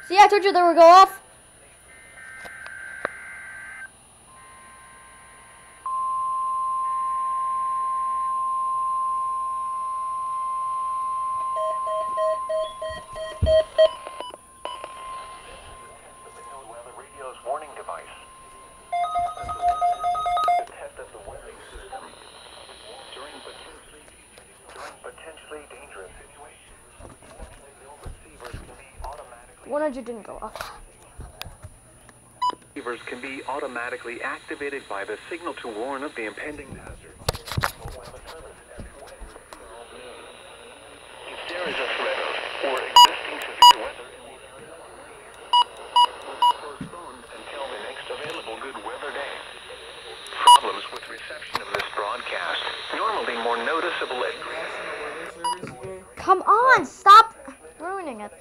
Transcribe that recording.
See, I told you they would go off. Weather radio's warning device. Tested the weather system during potentially dangerous situations. Receivers can be automatically. 100 didn't go off. Receivers can be automatically activated by the signal to warn of the impending hazard. If there is a threat or existing severe weather in the area, postpone until the next available good weather day. Problems with reception of this broadcast, normally more noticeable at Come on, stop ruining it.